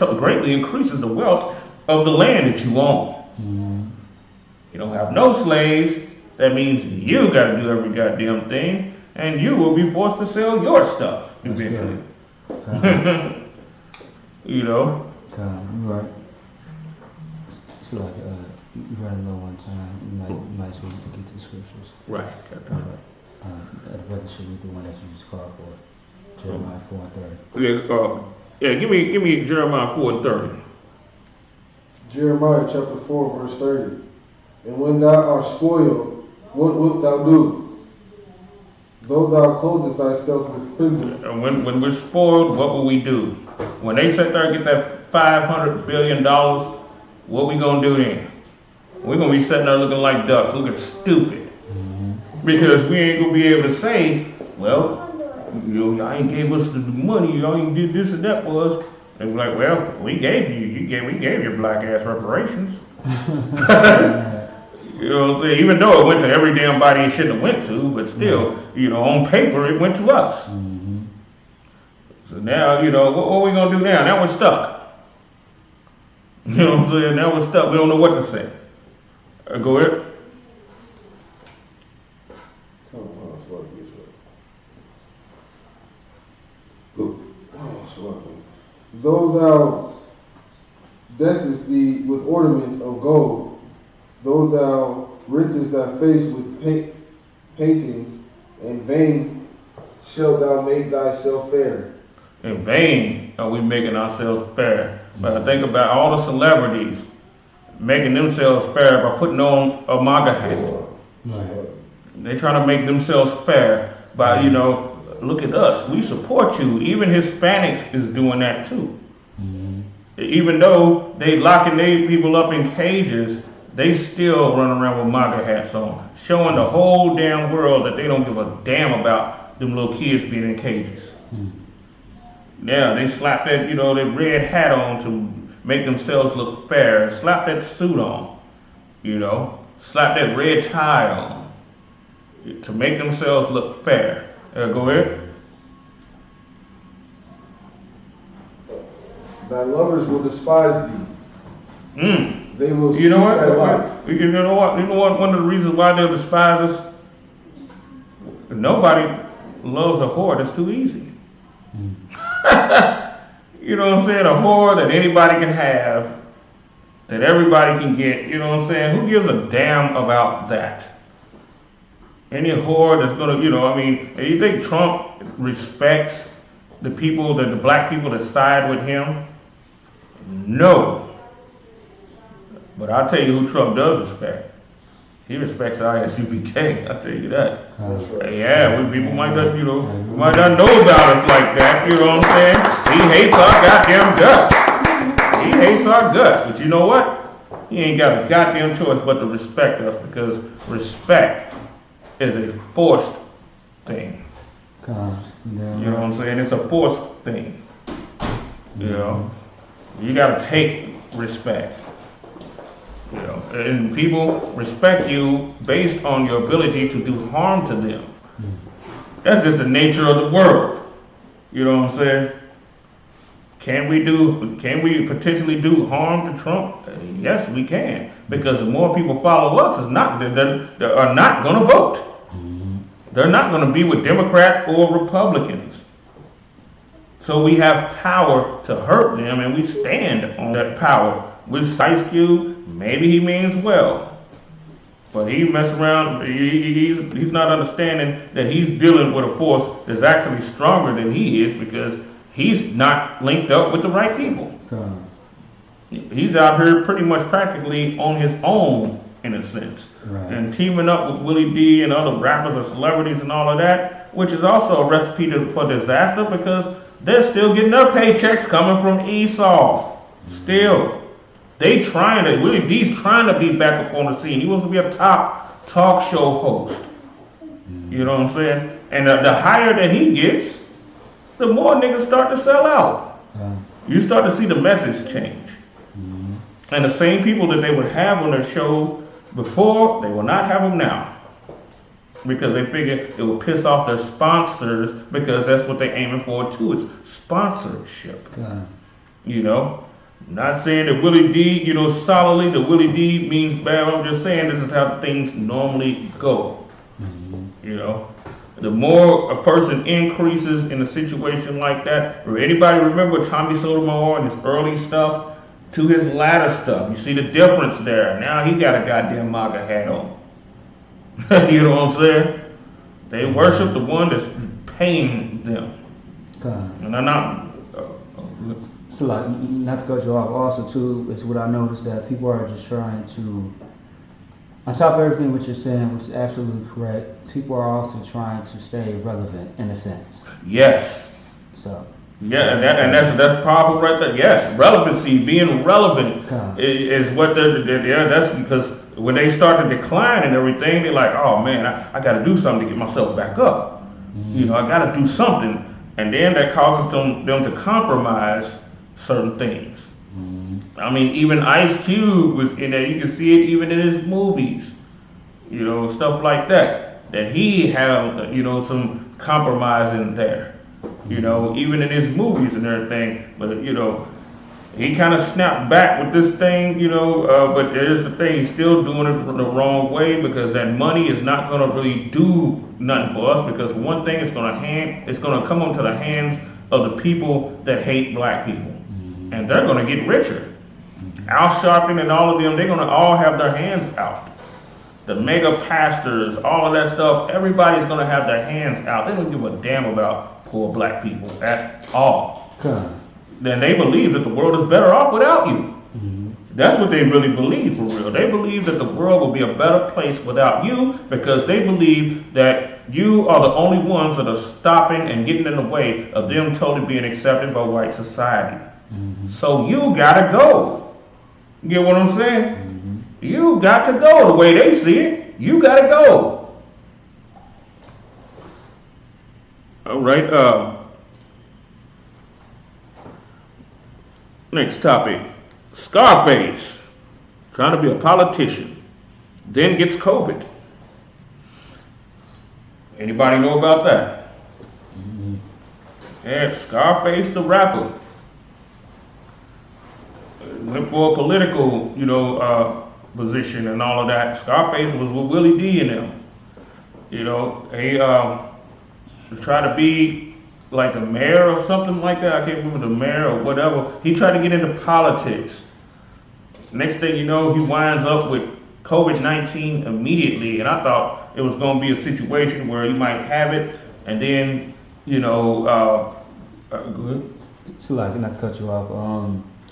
greatly increases the wealth of the land that you own. You don't have no slaves. That means you got to do every goddamn thing, and you will be forced to sell your stuff eventually. You know. Right. It's like you read a little one time. You might as well get to the scriptures. Right. I'd rather show you the one that you just called for. Jeremiah 4:30. Yeah. Give me Jeremiah 4:30. Jeremiah chapter 4, verse 30. And when thou art spoiled, what wilt thou do? Though thou clothest thyself with prison. And when we're spoiled, what will we do? When they sit there and get that $500 billion, what we gonna do then? We're gonna be sitting there looking like ducks, looking stupid. Because we ain't gonna be able to say, well, y'all ain't gave us the money, y'all ain't did this and that for us. And we're like, well, we gave we gave your black ass reparations. You know what I'm saying? Even though it went to every damn body it shouldn't have went to, but still, on paper it went to us. So now, what are we gonna do now? Now we're stuck. You know what I'm saying? Now we're stuck. We don't know what to say. Go ahead. Though thou deckest thee with ornaments of gold, though thou rentest thy face with paintings, in vain shalt thou make thyself fair. In vain are we making ourselves fair. But I think about all the celebrities making themselves fair by putting on a MAGA hat. They're trying to make themselves fair by, look at us. We support you. Even Hispanics is doing that too. Even though they locking their people up in cages, they still run around with MAGA hats on, showing the whole damn world that they don't give a damn about them little kids being in cages. Yeah, they slap that, that red hat on to make themselves look fair, slap that suit on, slap that red tie on to make themselves look fair. Go ahead. Thy lovers will despise thee. They will You know what? thy life. You know what? One of the reasons why they'll despise us. Nobody loves a whore that's too easy. You know what I'm saying? A whore that anybody can have, that everybody can get. You know what I'm saying? Who gives a damn about that? Any whore that's gonna, you think Trump respects the people, the black people that side with him? No. But I'll tell you who Trump does respect. He respects I.S.U.P.K. I'll tell you that. Right. Yeah, people might not, might not know about us like that. You know what I'm saying? He hates our goddamn guts. He hates our guts. But you know what? He ain't got a goddamn choice but to respect us, because respect is a forced thing. You know what I'm saying? It's a forced thing. You gotta take respect. And people respect you based on your ability to do harm to them. That's just the nature of the world. You know what I'm saying? Can we potentially do harm to Trump? Yes, we can. Because the more people follow us, they are not going to vote. They're not going to be with Democrats or Republicans. So we have power to hurt them, and we stand on that power. With Ice-Cube, maybe he means well, but he mess around. He's not understanding that he's dealing with a force that's actually stronger than he is, because he's not linked up with the right people. He's out here pretty much practically on his own, in a sense, and teaming up with Willie D and other rappers or celebrities and all of that, which is also a recipe for disaster, because they're still getting their paychecks coming from Esau. Still. Willie D's trying to be back up on the scene. He wants to be a top talk show host. You know what I'm saying? And the higher that he gets, the more niggas start to sell out. You start to see the message change. And the same people that they would have on their show before, they will not have them now. Because they figure it will piss off their sponsors, because that's what they're aiming for too. It's sponsorship. Not saying that Willie D, solidly that Willie D means bad. I'm just saying this is how things normally go. The more a person increases in a situation like that, or anybody remember Tommy Sotomayor and his early stuff to his latter stuff, you see the difference there. Now he got a goddamn MAGA hat on. You know what I'm saying? They worship the one that's paying them. And I'm not. So, like, not to cut you off, also, too, is what I noticed that people are just trying to, on top of everything what you're saying, which is absolutely correct, people are also trying to stay relevant in a sense. Yes. So. Yeah, and that's powerful right there. Yes, relevancy, being relevant is what that's because when they start to decline and everything, they're like, oh man, I got to do something to get myself back up. I got to do something. And then that causes them to compromise certain things. I mean, even Ice-Cube was in there. You can see it even in his movies, stuff like that. That he had, some compromise in there, even in his movies and everything. But he kind of snapped back with this thing, but there's the thing, he's still doing it the wrong way because that money is not going to really do nothing for us because one thing it's going to come onto the hands of the people that hate black people. And they're going to get richer. Al Sharpton and all of them, they're going to all have their hands out. The mega pastors, all of that stuff, everybody's going to have their hands out. They don't give a damn about poor black people at all. Then they believe that the world is better off without you. That's what they really believe for real. They believe that the world will be a better place without you because they believe that you are the only ones that are stopping and getting in the way of them totally being accepted by white society. So you gotta go. You get what I'm saying? You got to go the way they see it. You gotta go. All right. Next topic. Scarface, trying to be a politician, then gets COVID. Anybody know about that? Yeah, Scarface the rapper went for a political, position and all of that. Scarface was with Willie D and them. He was trying to be like the mayor or something like that. I can't remember the mayor or whatever. He tried to get into politics. Next thing you know, he winds up with COVID-19 immediately. And I thought it was going to be a situation where he might have it and then, go ahead. So, like, not to cut you off,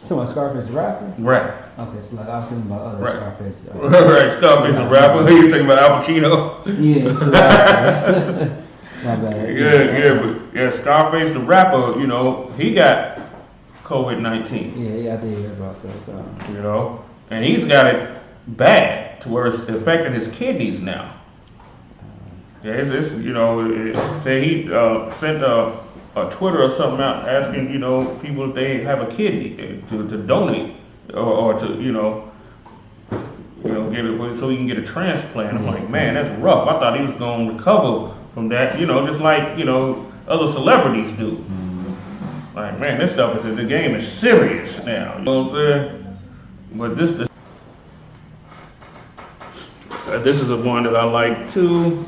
so my Scarface the rapper? Right. Okay, so like I was thinking about other Scarface. Right, Scarface the rapper. Who you thinking about, Al Pacino? Yeah, so like, my bad. Yeah, Scarface the rapper, he got COVID-19. Yeah, I did hear about that. And he's got it bad to where it's affecting his kidneys now. Yeah, it's say he sent a Twitter or something out asking, people if they have a kidney to donate or to, get it so he can get a transplant. I'm like, man, that's rough. I thought he was going to recover from that, just like, other celebrities do. Like, man, this stuff the game is serious now. You know what I'm saying? But this is the one that I like too.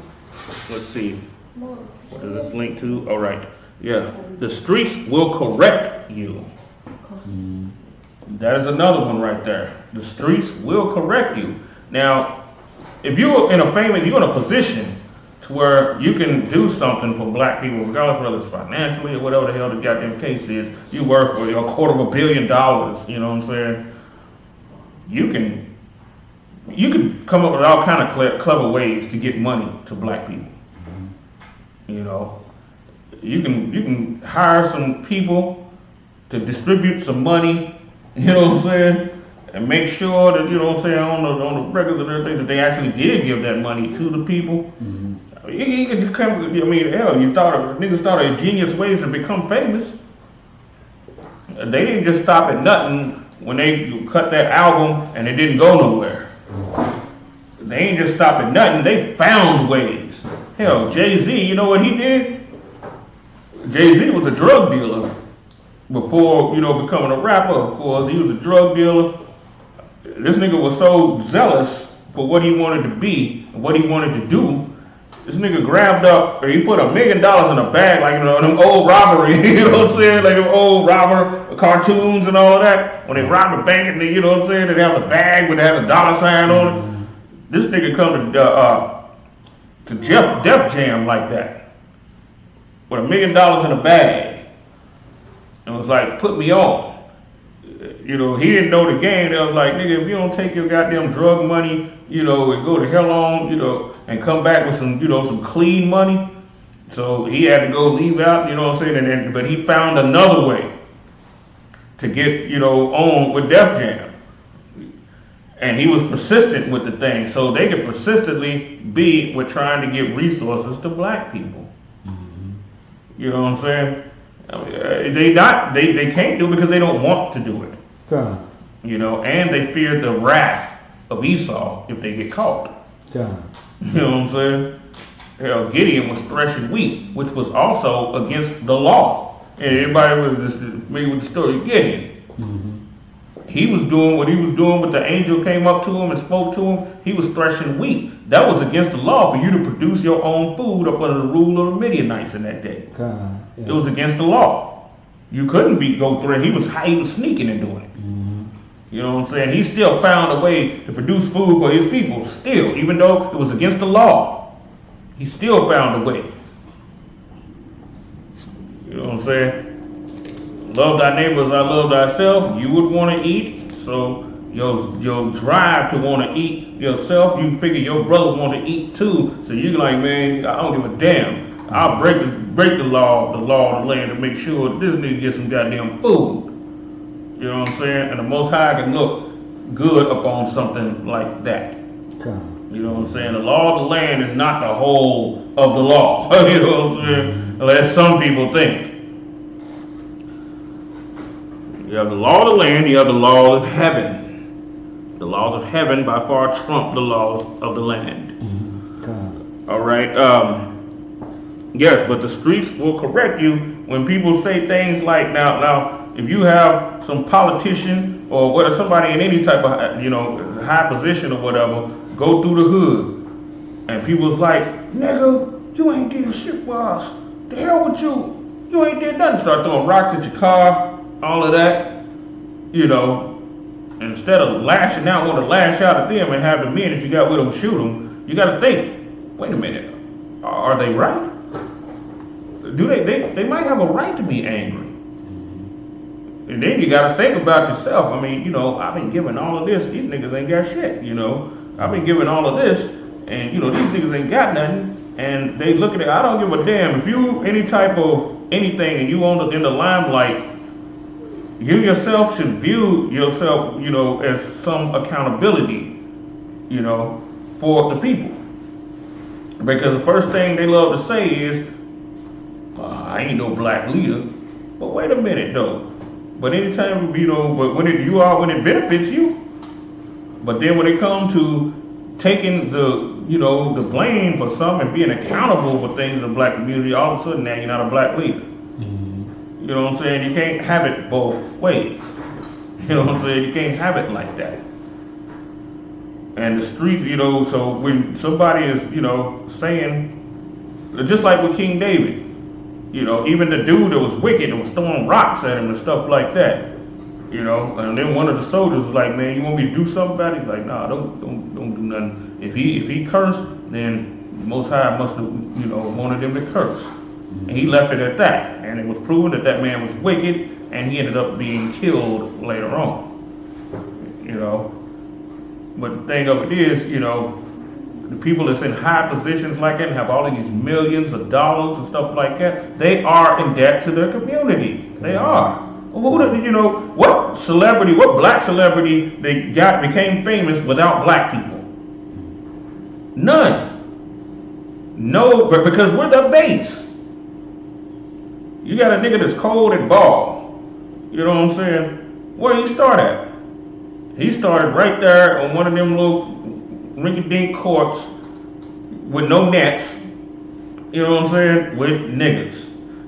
Let's see. What is this link to? All right. Yeah. The streets will correct you. That is another one right there. The streets will correct you. Now, if you're in a position to where you can do something for black people, regardless whether it's financially or whatever the hell the goddamn case is, you work for $250 million, you know what I'm saying? You can come up with all kind of clever ways to get money to black people. You can hire some people to distribute some money, you know what I'm saying, and make sure that, on the records and everything that they actually did give that money to the people. You can just come. Niggas thought of ingenious ways to become famous. They didn't just stop at nothing when they cut that album and it didn't go nowhere. They ain't just stop at nothing. They found ways. Hell, Jay-Z, you know what he did? Jay-Z was a drug dealer. before, becoming a rapper, of course. He was a drug dealer. This nigga was so zealous for what he wanted to be and what he wanted to do. This nigga grabbed up, or he put $1 million in a bag, like, them old robbery, you know what I'm saying? Like them old robber cartoons and all of that. When they rob a bank and they, you know what I'm saying? They have a bag with a dollar sign on it. This nigga come to Def Jam like that, with $1 million in a bag, and was like, put me on. He didn't know the game. They was like, nigga, if you don't take your goddamn drug money, and go to hell on, and come back with some, some clean money. So he had to go leave out, you know what I'm saying? But he found another way to get, on with Def Jam. And he was persistent with the thing, so they could persistently be with trying to give resources to black people. Mm-hmm. You know what I'm saying? I mean, they can't do it because they don't want to do it. Okay. And they fear the wrath of Esau if they get caught. Okay. You know what I'm saying? Hell, Gideon was threshing wheat, which was also against the law. And everybody was familiar with the story of Gideon. Mm-hmm. He was doing what he was doing, but the angel came up to him and spoke to him. He was threshing wheat. That was against the law for you to produce your own food up under the rule of the Midianites in that day. Yeah. It was against the law. You couldn't go through it. He was sneaking and doing it. Mm-hmm. You know what I'm saying? He still found a way to produce food for his people. Still, even though it was against the law, he still found a way. You know what I'm saying? Love thy neighbor as I love thyself. You would want to eat, so your drive to want to eat yourself, you figure your brother want to eat too. So you're like, man, I don't give a damn. I'll break the law of the land to make sure this nigga gets some goddamn food. You know what I'm saying? And the Most High can look good upon something like that. Okay. You know what I'm saying? The law of the land is not the whole of the law. You know what I'm saying? Unless some people think. You have the law of the land, you have the law of heaven. The laws of heaven by far trump the laws of the land. Okay. All right. Yes, but the streets will correct you when people say things like, now, if you have some politician or somebody in any type of, high position or whatever, go through the hood, and people's like, nigga, you ain't did shit for us. The hell with you? You ain't did nothing. Start throwing rocks at your car. All of that, and instead of lashing out, want to lash out at them and have the men that you got with them shoot them, you got to think, wait a minute, are they right? Do they might have a right to be angry. And then you got to think about yourself. I mean, I've been giving all of this, these niggas ain't got shit, I've been giving all of this, and, these niggas ain't got nothing, and they look at it, I don't give a damn. If you any type of anything and you in the limelight, you yourself should view yourself, as some accountability, for the people. Because the first thing they love to say is, I ain't no black leader. But wait a minute, though. But anytime, but when it benefits you. But then when it comes to taking the blame for something and being accountable for things in the black community, all of a sudden now you're not a black leader. You know what I'm saying? You can't have it both ways. You know what I'm saying? You can't have it like that. And the streets, so when somebody is, saying, just like with King David, even the dude that was wicked and was throwing rocks at him and stuff like that, and then one of the soldiers was like, man, you want me to do something about it? He's like, nah, don't do nothing. If he cursed, then Most High must have, wanted him to curse. And he left it at that. And it was proven that man was wicked, and he ended up being killed later on. But the thing of it is, the people that's in high positions like that and have all of these millions of dollars and stuff like that, they are in debt to their community. They are. What celebrity, what black celebrity became famous without black people? None. No, but because we're the base. You got a nigga that's cold and bald. You know what I'm saying? Where did he start at? He started right there on one of them little rinky-dink courts with no nets. You know what I'm saying? With niggas.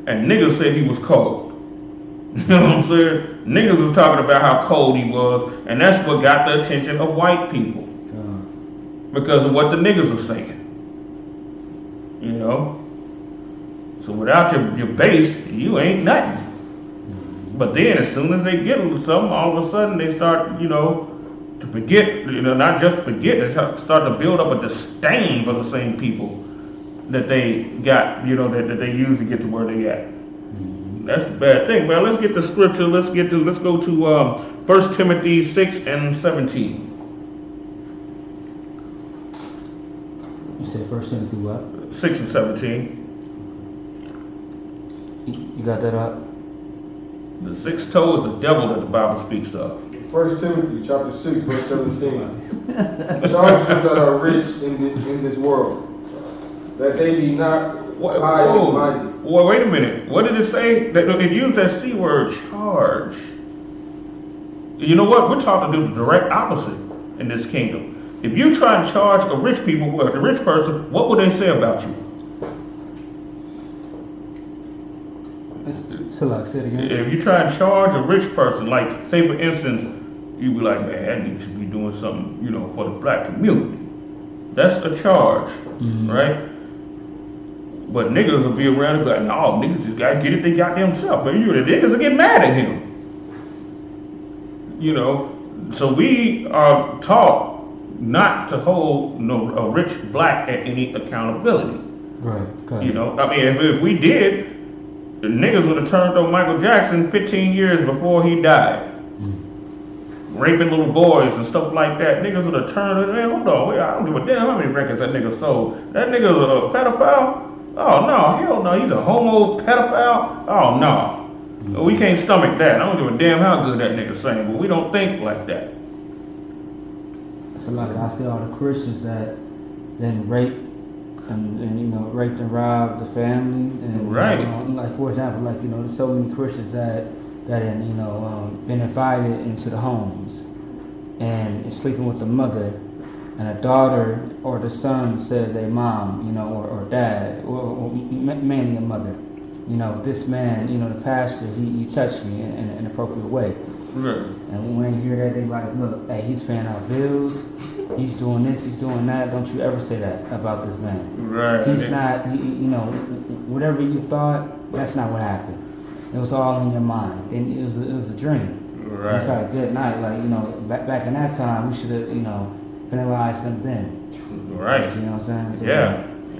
And niggas said he was cold. You know what I'm saying? Niggas was talking about how cold he was, and that's what got the attention of white people. Because of what the niggas were saying. You know? So without your base, you ain't nothing. But then as soon as they get a little something, all of a sudden they start, you know, to forget, you know, not just forget, they start to build up a disdain for the same people that they got, you know, that they use to get to where they at. That's the bad thing. Well, let's get the scripture. Let's go to 1 Timothy 6 and 17. You said 1 Timothy what? 6 and 17. You got that up? The sixth toe is the devil that the Bible speaks of. 1 Timothy chapter 6, verse 17. Charge you that are rich in this world, that they be not high and mighty. Well, wait a minute. What did it say? It used that C word, charge. You know what? We're talking to do the direct opposite in this kingdom. If you try and charge a rich person, what would they say about you? So like, say it again. If you try and charge a rich person, like say for instance, you'd be like, man, you should be doing something, you know, for the black community. That's a charge, right? But niggas will be around and be like, no, niggas just gotta get it they got themselves. But the niggas will get mad at him. You know, so we are taught not to hold a rich black at any accountability. Right. You know, I mean, if we did, the niggas would have turned on Michael Jackson 15 years before he died. Raping little boys and stuff like that. Niggas would have turned, man, hold on, I don't give a damn how many records that nigga sold. That nigga's a pedophile? Oh no, hell no, he's a homo pedophile? Oh no. We can't stomach that. I don't give a damn how good that nigga sang, but we don't think like that. So like I see all the Christians that then rape and you know, raped and robbed the family, and right. You know, like for example, like you know, there's so many Christians that you know been invited into the homes and is sleeping with the mother, and a daughter or the son says, "Hey, mom, you know, or dad, or mainly a mother, you know, this man, you know, the pastor, he touched me in an appropriate way." Right. And when they hear that, they like, look, hey, he's paying our bills, he's doing this, he's doing that. Don't you ever say that about this man. Right. He's not, you know, whatever you thought, that's not what happened. It was all in your mind. And it was a dream. Right. It's like good night. Like, you know, back in that time, we should have, you know, penalized him then. Right. You know what I'm saying? So,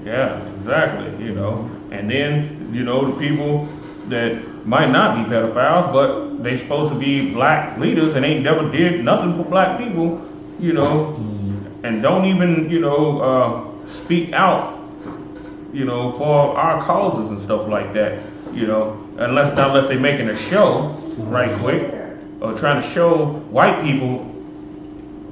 yeah, exactly. You know, and then, you know, the people that might not be pedophiles, but they supposed to be black leaders and ain't never did nothing for black people, you know, and don't even, you know, speak out, you know, for our causes and stuff like that, you know, unless they're making a show right quick or trying to show white people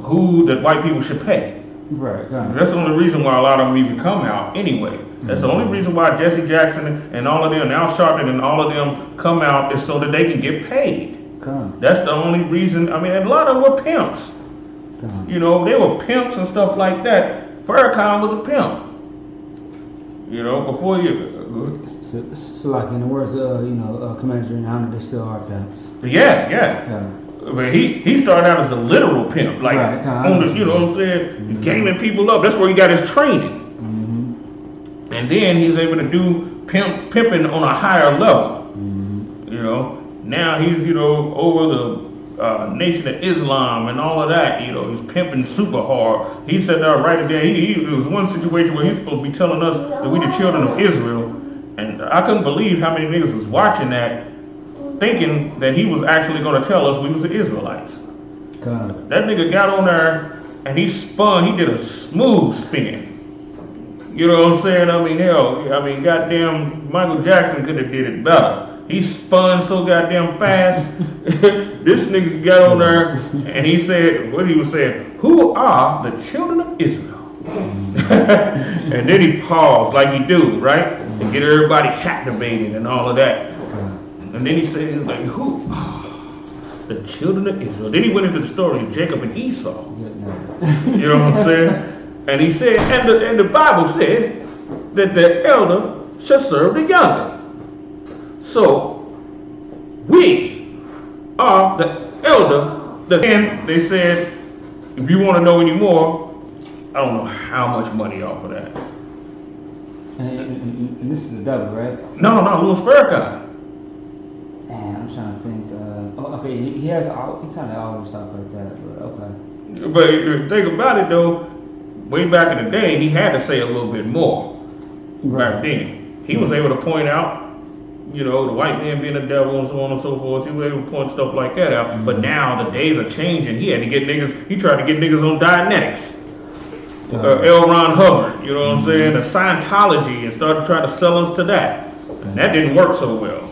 who the white people should pay. Right. That's the only reason why a lot of them even come out anyway. That's the only reason why Jesse Jackson and all of them, Al Sharpton and all of them come out is so that they can get paid. That's the only reason. I mean, a lot of them were pimps. You know, they were pimps and stuff like that. Farrakhan was a pimp. You know, before you... So like in the words of, you know, Commander GEN.YAHANNA, they still are pimps. Yeah. But he started out as a literal pimp, like on the, you know what I'm saying, gaming people up. That's where he got his training, and then he's able to do pimping on a higher level. You know, now he's, you know, over the Nation of Islam and all of that. You know, he's pimping super hard. He said that right there. There was one situation where he's supposed to be telling us that we the children of Israel, and I couldn't believe how many niggas was watching that, thinking that he was actually going to tell us we was the Israelites. That nigga got on there and he spun. He did a smooth spin. You know what I'm saying? I mean, hell, goddamn, Michael Jackson could have did it better. He spun so goddamn fast. This nigga got on there and he said, what he was saying, "Who are the children of Israel?" And then he paused like he do, right? To get everybody captivated and all of that. And then he said, like, who? The children of Israel. Then he went into the story of Jacob and Esau. You know what I'm saying? And he said, and the Bible said that the elder shall serve the younger. So, We are the elder. And they said, if you want to know any more, I don't know how much money off of that. And this is the devil, right? No, Louis Farrakhan. Man, I'm trying to think. Okay, he kind of always talk like that, but okay. But if you think about it though, way back in the day, he had to say a little bit more. Back then, he was able to point out, the white man being the devil and so on and so forth. He was able to point stuff like that out. Mm-hmm. But now the days are changing. He had to get niggas. He tried to get niggas on Dianetics. L. Ron Hubbard, you know what I'm saying? The Scientology, and started trying to sell us to that. And that didn't work so well,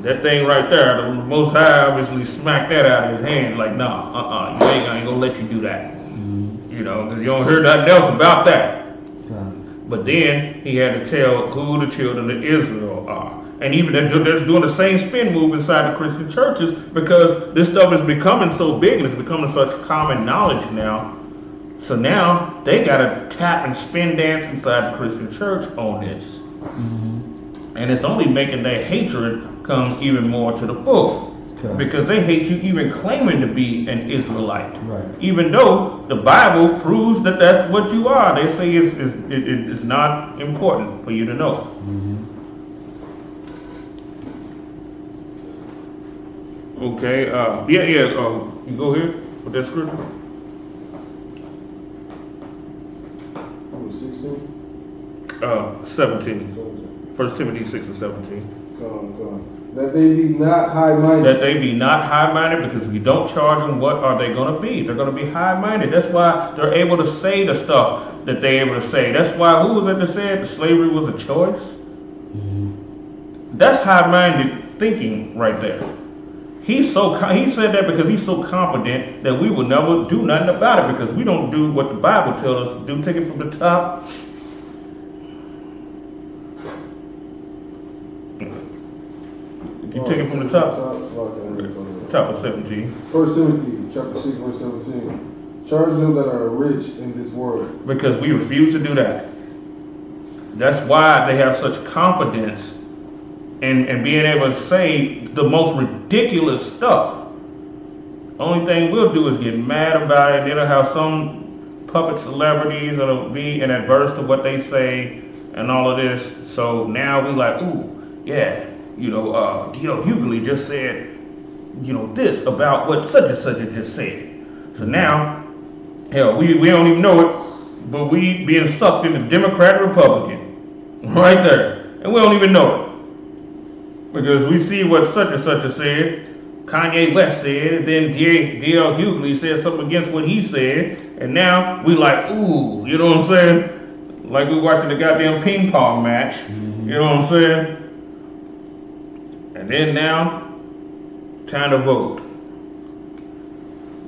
That thing right there, the Most High obviously smacked that out of his hand. Like, nah, I ain't gonna let you do that. Because you don't hear nothing else about that. But then he had to tell who the children of Israel are. And even they're doing the same spin move inside the Christian churches, because this stuff is becoming so big and it's becoming such common knowledge now. So now they got to tap and spin dance inside the Christian church on this. Mm-hmm. And it's only making their hatred come even more to the fore. Okay. Because they hate you even claiming to be an Israelite. Right. Even though the Bible proves that that's what you are. They say it's not important for you to know. Mm-hmm. Okay, you go here with that scripture. 17. 1 Timothy 6 and 17. That they be not high-minded. That they be not high-minded, because if you don't charge them, what are they going to be? They're going to be high-minded. That's why they're able to say the stuff that they're able to say. That's why, who was it that said slavery was a choice? Mm-hmm. That's high-minded thinking right there. He said that because he's so confident that we will never do nothing about it, because we don't do what the Bible tells us to do. Take it from the top. You take it from the top. Top of 17. 1 Timothy chapter 6 verse 17. Charge them that are rich in this world. Because we refuse to do that. That's why they have such confidence in being able to say the most ridiculous stuff. Only thing we'll do is get mad about it. It'll have some puppet celebrities that'll be in adverse to what they say and all of this. So now we like, ooh, yeah. D.L. Hughley just said, this about what such and such just said. So now, hell, we don't even know it, but we being sucked into Democrat Republican right there, and we don't even know it, because we see what such and such has said. Kanye West said, and then D.L. Hughley said something against what he said, and now we like, ooh, you know what I'm saying? Like we watching the goddamn ping pong match, you know what I'm saying? And then now, time to vote.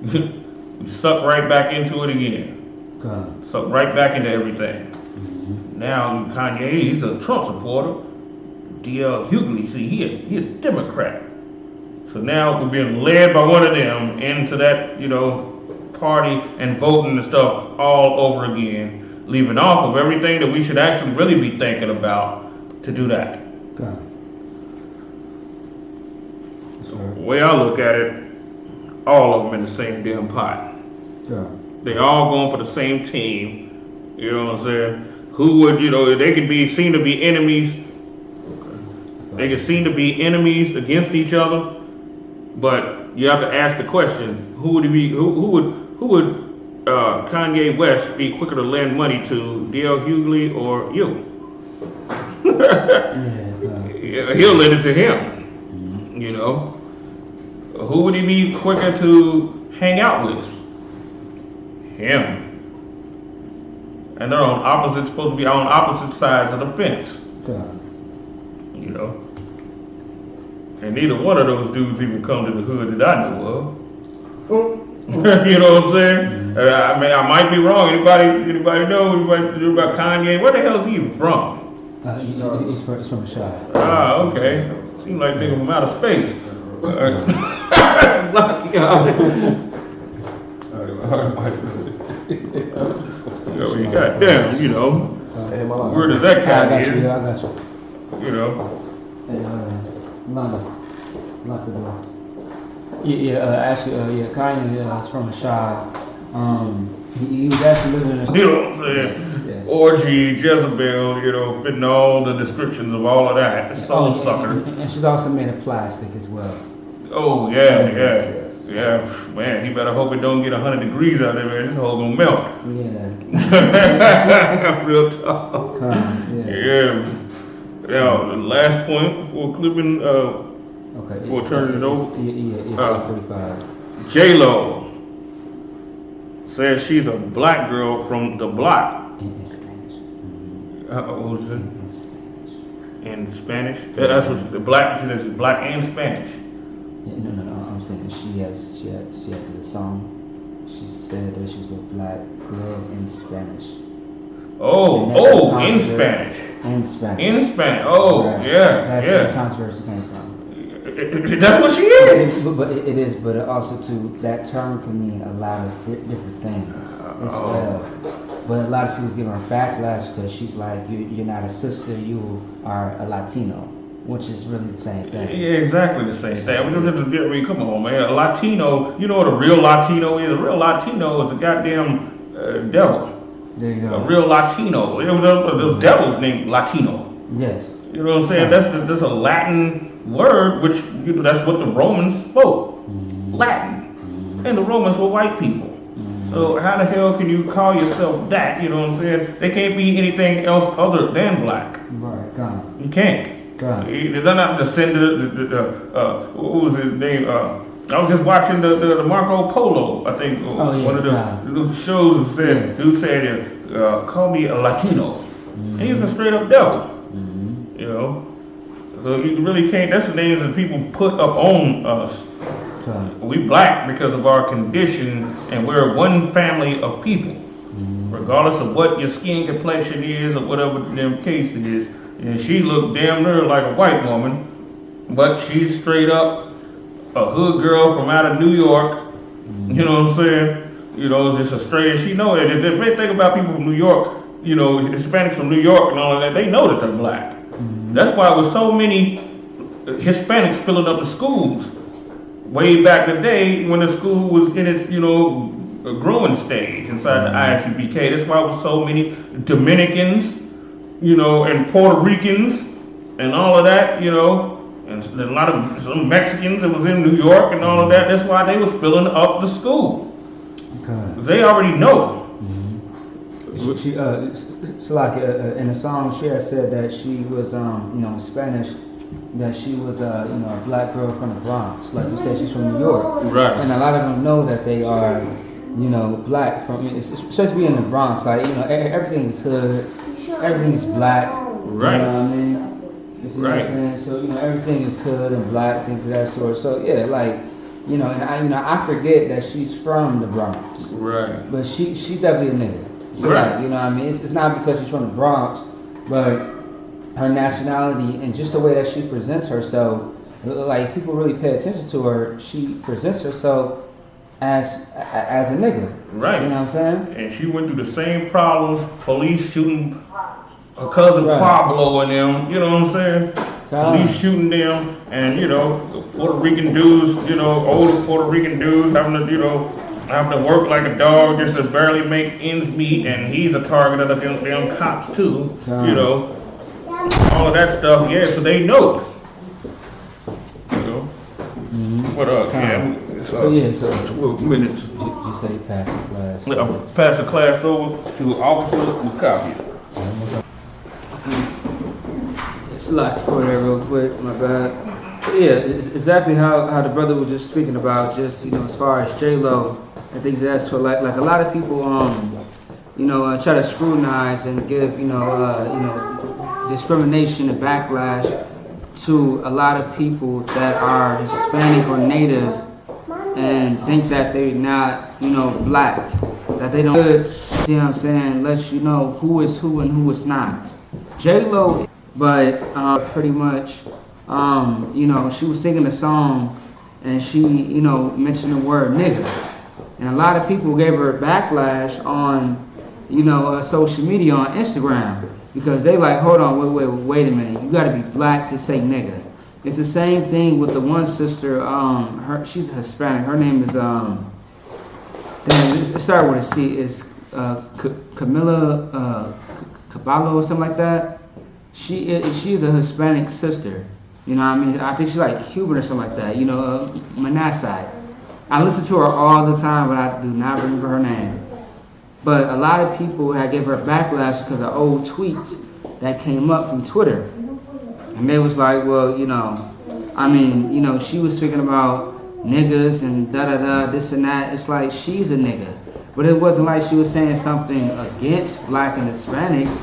We suck right back into it again. God. Suck right back into everything. Mm-hmm. Now Kanye, he's a Trump supporter. D.L. Hughley, see, he a Democrat. So now we're being led by one of them into that, party and voting and stuff all over again, leaving off of everything that we should actually really be thinking about to do that. God. The way I look at it, all of them in the same damn pot. Yeah. They all going for the same team. You know what I'm saying? Who would, they could be seen to be enemies. They could seem to be enemies against each other. But you have to ask the question: Who would Kanye West be quicker to lend money to, D.L. Hughley or you? He'll lend it to him. Who would he be quicker to hang out with? Him. And they're supposed to be on opposite sides of the fence. And neither one of those dudes even come to the hood that I know of. You know what I'm saying? I might be wrong. Anybody know about Kanye? Where the hell is he even from? He's from the shop. Ah, okay. Seems like nigga from outer space. Goddamn, where does that cat I got you. London. Lock the door. Actually, Kanye is from Shy. He was actually living in a... You know what I'm saying? Yes. Orgy, Jezebel, you know, fitting all the descriptions of all of that. The soul sucker. And she's also made of plastic as well. Oh, yeah. Yes. Yeah, man, he better hope it don't get 100 degrees out there, man. This whole gonna melt. Yeah. Real tough. Yes. Yeah. Now, the last point before clipping, Okay. before turning it over. It's 45. J-Lo says she's a black girl from the block. In Spanish. What was it? In Spanish. In Spanish? That's what the black, she says black and Spanish. Yeah, no. I'm saying she had the song. She said that she was a black girl in Spanish. In Spanish. In Spanish. In Spanish. Oh, right. yeah. That's where the controversy came from. That's what she is. But it also too, that term can mean a lot of different things as well. But a lot of people's giving her backlash because she's like, you're not a sister, you are a Latino, which is really the same thing. Yeah, exactly the same thing. I mean, come on, man. A Latino, you know what a real Latino is? A real Latino is a goddamn devil. There you go. A real Latino. The devil's named Latino. Yes. You know what I'm saying? That's a Latin word, which that's what the Romans spoke. Latin. And the Romans were white people. So how the hell can you call yourself that? You know what I'm saying? They can't be anything else other than black. Right, gone. You can't. Gone. They're not descendant. What was his name? I was just watching the Marco Polo, I think, one of the shows that said, who said, call me a Latino. And he was a straight up devil. You know? So you really can't, that's the names that people put up on us. We black because of our condition, and we're one family of people. Regardless of what your skin complexion is or whatever the case is. And she looked damn near like a white woman, but she's straight up a hood girl from out of New York. You know what I'm saying? You know, just a straight, she know it. The big thing about people from New York, you know, Hispanics from New York and all of that, they know that they're black. That's why with so many Hispanics filling up the schools way back in the day when the school was in its, you know, growing stage inside the I.S.U.P.K. That's why with so many Dominicans, you know, and Puerto Ricans and all of that, you know, and a lot of some Mexicans that was in New York and all of that. That's why they was filling up the school. Okay. They already know. It's like in the song she had said that she was, you know, in Spanish, that she was, you know, a black girl from the Bronx. Like you said, she's from New York. Right. And a lot of them know that they are, you know, black from, especially in the Bronx. Like, you know, everything is hood, everything is black. Right. You know what I mean? You see what I'm saying? So, you know, everything is hood and black, things of that sort. So, yeah, like, you know, and I forget that she's from the Bronx. Right. But she's definitely a nigga. So like, you know what I mean? It's not because she's from the Bronx, but her nationality and just the way that she presents herself, like people really pay attention to her, she presents herself as a nigga. Right. You know what I'm saying? And she went through the same problems, police shooting her cousin Pablo and them, you know what I'm saying? Police shooting them, and you know, Puerto Rican dudes, you know, older Puerto Rican dudes having to, you know, having to work like a dog just to barely make ends meet, and he's a target of them cops too, you know, all of that stuff. Yeah, so they know. You know. What up? So 12 minutes. You say pass the class. I'll pass the class over to Officer McCoffey. It's a lot for there real quick, my bad. But yeah, exactly how the brother was just speaking about, just, you know, as far as J-Lo and things as to like a lot of people, you know, try to scrutinize and give, you know, discrimination and backlash to a lot of people that are Hispanic or Native and think that they're not, you know, black, that they don't, see what I'm saying, let you know who is who and who is not. J-Lo, but pretty much, you know, she was singing a song and she, you know, mentioned the word nigga. And a lot of people gave her backlash on, you know, social media, on Instagram, because they like, hold on, wait a minute, you gotta be black to say nigga. It's the same thing with the one sister. She's Hispanic. Her name is it started with a C. It's Camila Caballo or something like that. She is a Hispanic sister. You know what I mean? I think she's like Cuban or something like that. You know, Manasseh. I listen to her all the time, but I do not remember her name. But a lot of people had given her backlash because of old tweets that came up from Twitter. And they was like, well, you know, I mean, you know, she was speaking about niggas and da-da-da, this and that. It's like, she's a nigga. But it wasn't like she was saying something against black and Hispanics.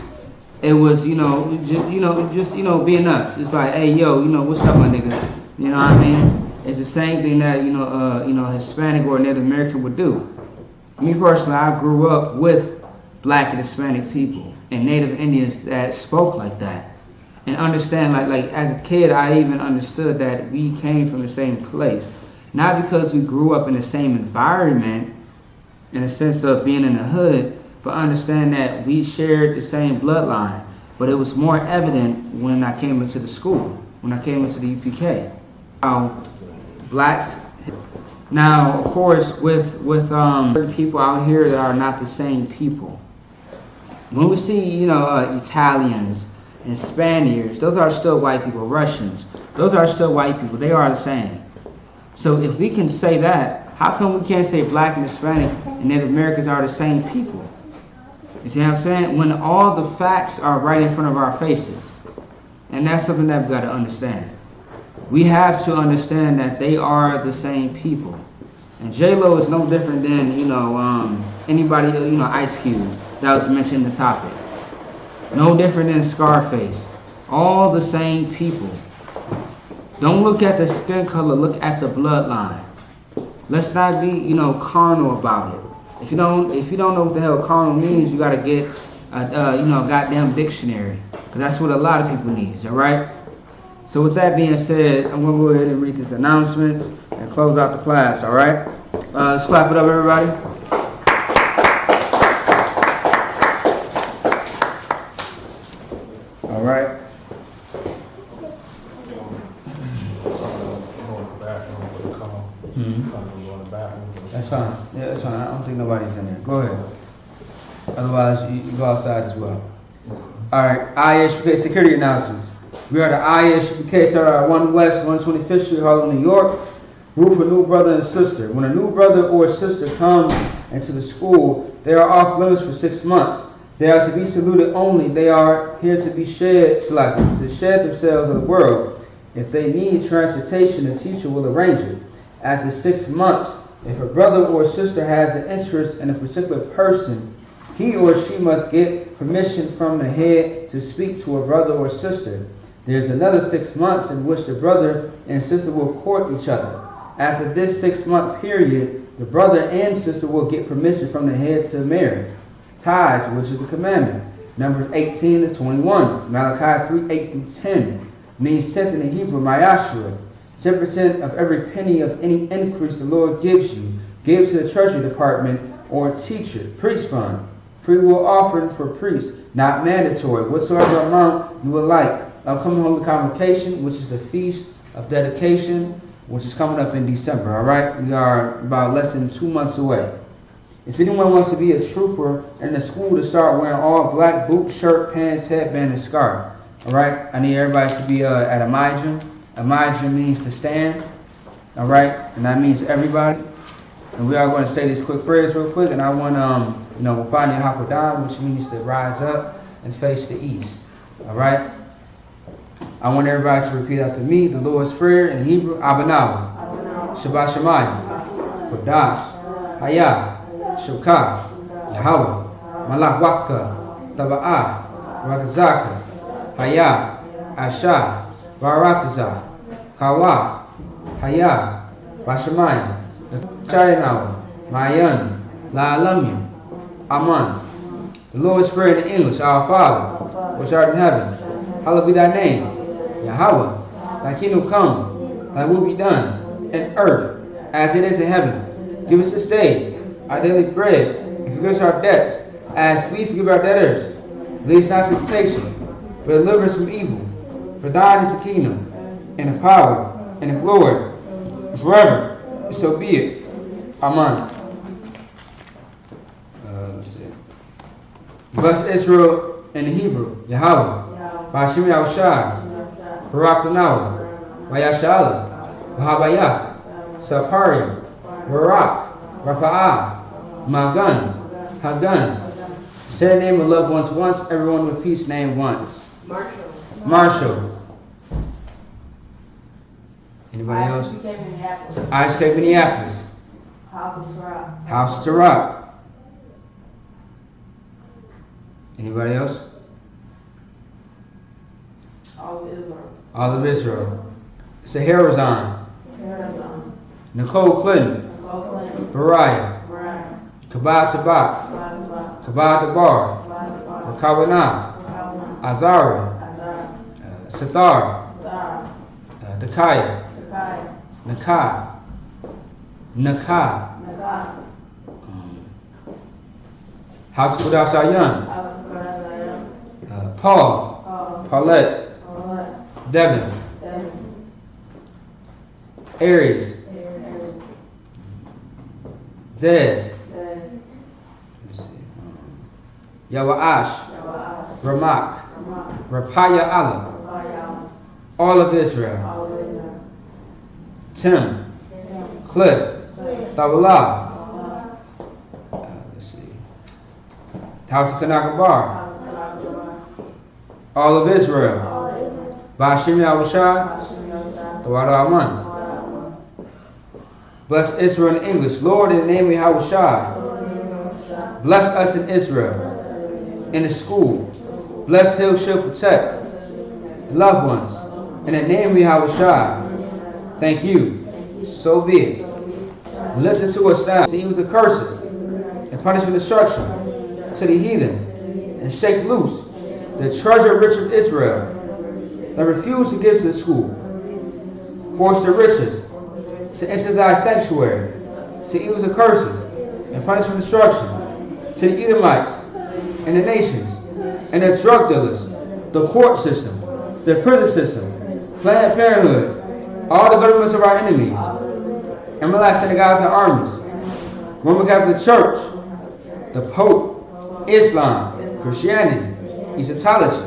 It was, you know, just being us. It's like, hey, yo, you know, what's up, my nigga? You know what I mean? It's the same thing that, you know, Hispanic or Native American would do. Me personally, I grew up with black and Hispanic people and Native Indians that spoke like that. And understand, like as a kid, I even understood that we came from the same place. Not because we grew up in the same environment, in the sense of being in the hood, but understand that we shared the same bloodline. But it was more evident when I came into the school, when I came into the U.P.K. Blacks. Now, of course, with people out here that are not the same people. When we see, you know, Italians and Spaniards, those are still white people. Russians, those are still white people. They are the same. So if we can say that, how come we can't say black and Hispanic and Native Americans are the same people? You see what I'm saying? When all the facts are right in front of our faces. And that's something that we've got to understand. We have to understand that they are the same people. And J-Lo is no different than, you know, anybody, you know, I.S.U.P.K that was mentioned in the topic. No different than Scarface. All the same people. Don't look at the skin color, look at the bloodline. Let's not be, you know, carnal about it. If you don't know what the hell carnal means, you gotta get a goddamn dictionary. Because that's what a lot of people need, alright? So with that being said, I'm gonna go ahead and read these announcements and close out the class, alright? Let's clap it up, everybody. Alright. That's fine. Yeah, that's fine. I don't think nobody's in there. Go ahead. Otherwise, you go outside as well. Alright, I.S.U.P.K security announcements. We are the I.S.U.P.K started at 1 West 125th Street, Harlem, New York. Root for new brother and sister. When a new brother or sister comes into the school, they are off limits for 6 months. They are to be saluted only. They are here to be shed themselves of the world. If they need transportation, the teacher will arrange it. After 6 months, if a brother or sister has an interest in a particular person, he or she must get permission from the head to speak to a brother or sister. There's another 6 months in which the brother and sister will court each other. After this 6-month period, the brother and sister will get permission from the head to marry. Tithes, which is a commandment. Numbers 18 to 21. Malachi 3:8-10 means tenth in the Hebrew, Mayashua. 10% of every penny of any increase the Lord gives you, give to the treasury department or teacher, priest fund. Free will offering for priests, not mandatory. Whatsoever amount you would like. Upcoming Holy Convocation, which is the Feast of Dedication, which is coming up in December. All right, we are about less than 2 months away. If anyone wants to be a trooper in the school to start wearing all black boots, shirt, pants, headband, and scarf. All right, I need everybody to be at Amijah. Amijah means to stand. All right, and that means everybody. And we are going to say these quick prayers real quick. And I want Wapani Hakodah, which means to rise up and face the east. All right. I want everybody to repeat after me the Lord's Prayer in Hebrew. Abanawa, Shabbat Shemayim, Kodash, Hayah, Shukah, Yahweh, Malak Watka, Taba'ah, Rakazaka, Hayah, Asha, Barakazah, Kawa, Hayah, Bashamayim, Shayanawa, Mayan, La'alamim, Aman. The Lord's Prayer in English. Our Father, which art in heaven, hallowed be thy name. Yahweh, thy kingdom come, thy will be done, in earth as it is in heaven. Give us this day our daily bread, and forgive us our debts, as we forgive our debtors. Lead us not to temptation, but deliver us from evil. For thine is the kingdom, and the power, and the glory, forever. So be it. Amen. Let's see. Bless Israel in the Hebrew, Yahweh, Ba'ashem Yahushai, Barak Lunawa, Vayashala, Vahabayah, Saparim, Barak, Rafa'ah, Magan, Hagan. Say the name of loved ones once, everyone with peace name once. Marshall. Anybody else? I.S.U.P.K Minneapolis. House to Rock. Anybody else? All of Israel. Saharazan. Nicole Clinton. Bariah. Kabab Tabak. Kabab Dabar. Rakawana. Azari. Sathar. Dakaya. Nakah. House of Sayan. Paul. Paulette. Devin. Aries. Des. Yawaash. Ramak. Rapaya Allah. All of Israel. Tim. Cliff. Tawala. Let's see. House of Kanakabar. All of Israel. Ba'ashem Yahushai. Tawada Aman. Bless Israel in English. Lord, in the name of Yahushai. Bless us in Israel. In the school. Bless Hill shall protect. Loved ones. In the name of Yahushai. Thank you. So be it. Listen to us now. He was a curses and punishment destruction to the heathen, and shake loose the treasure rich of Israel that refused to give to the school. Force the riches to enter thy sanctuary. To he was a curses and punishment destruction to the Edomites and the nations and the drug dealers, the court system, the prison system, Planned Parenthood, all the governments of our enemies, Amalek synagogues and armies, Roman Catholic Church, the Pope, Islam, Christianity, Egyptology,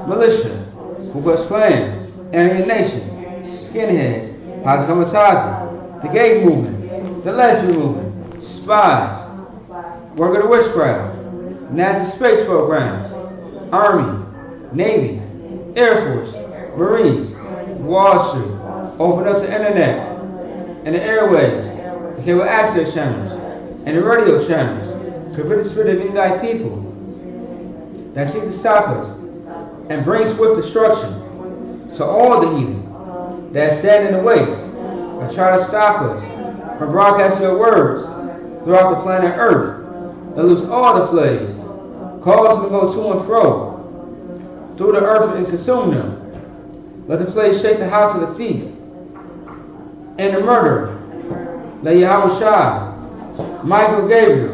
militia, Ku Klux Klan, Aryan Nation, skinheads, Hazakamatazi, the gay movement, the lesbian movement, spies, work of the witchcraft, Nazi space programs, Army, Navy, Air Force, Marines, Wall Street, open up the internet and the airways, the cable access channels, and the radio channels to rid the spirit of Israelite people that seek to stop us and bring swift destruction to all the heathen that stand in the way and try to stop us from broadcasting your words throughout the planet Earth, and loose all the plagues, cause them to go to and fro through the earth and consume them. Let the plague shake the house of the thief and the murderer. Let Yahushua, Michael Gabriel,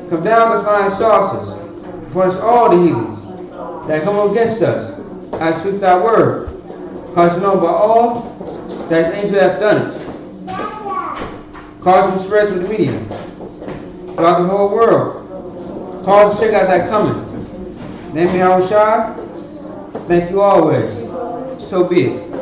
come down with flying saucers, punish all the heathens that come against us. I speak thy word, cause known by all that the angel hath done it. Cause them to spread through the media, throughout the whole world. Cause to check out thy coming. Name me Yahushua. Thank you always. So be it.